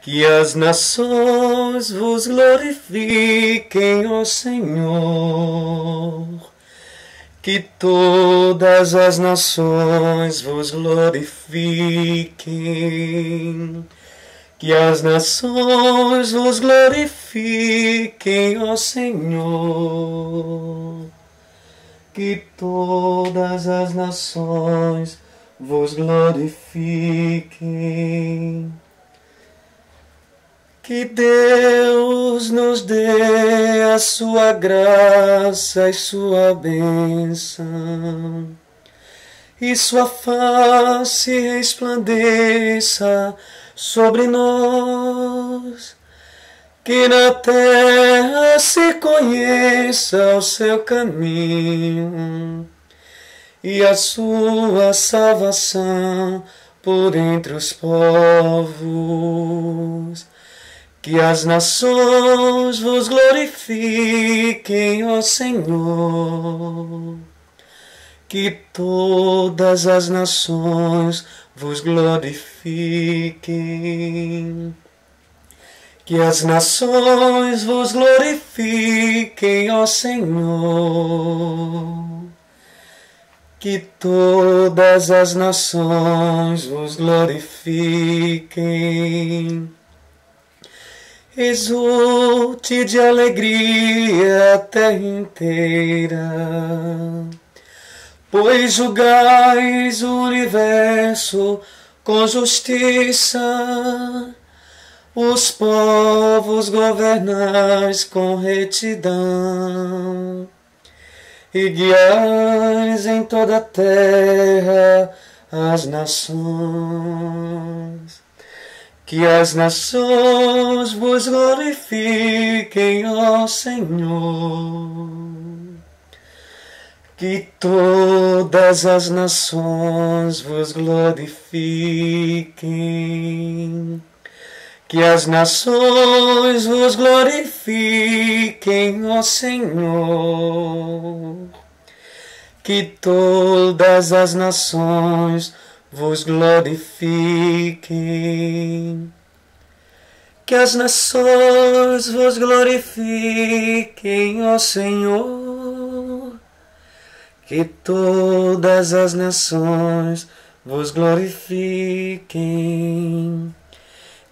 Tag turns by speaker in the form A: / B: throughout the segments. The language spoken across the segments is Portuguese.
A: Que as nações vos glorifiquem, ó Senhor. Que todas as nações vos glorifiquem. Que as nações vos glorifiquem, ó Senhor. Que todas as nações vos glorifiquem. Que Deus nos dê a sua graça e sua bênção, e sua face resplandeça sobre nós. Que na terra se conheça o seu caminho e a sua salvação por entre os povos. Que as nações vos glorifiquem, ó Senhor. Que todas as nações vos glorifiquem. Que as nações vos glorifiquem, ó Senhor. Que todas as nações vos glorifiquem. Exulte de alegria a terra inteira, pois julgais o universo com justiça, os povos governais com retidão, e guiais em toda a terra as nações. Que as nações vos glorifiquem, ó Senhor. Que todas as nações vos glorifiquem. Que as nações vos glorifiquem, ó Senhor. Que todas as nações vos glorifiquem. Que as nações vos glorifiquem, ó Senhor. Que todas as nações vos glorifiquem.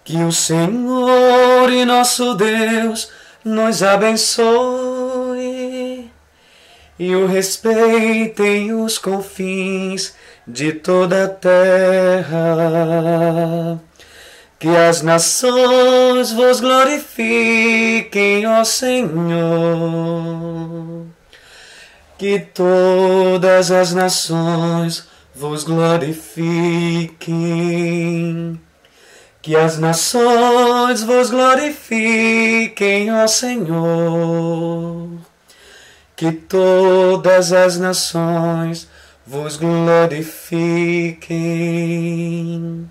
A: Que o Senhor e nosso Deus nos abençoe e o respeitem os confins de toda a terra. Que as nações vos glorifiquem, ó Senhor. Que todas as nações vos glorifiquem. Que as nações vos glorifiquem, ó Senhor. Que todas as nações vos glorifiquem.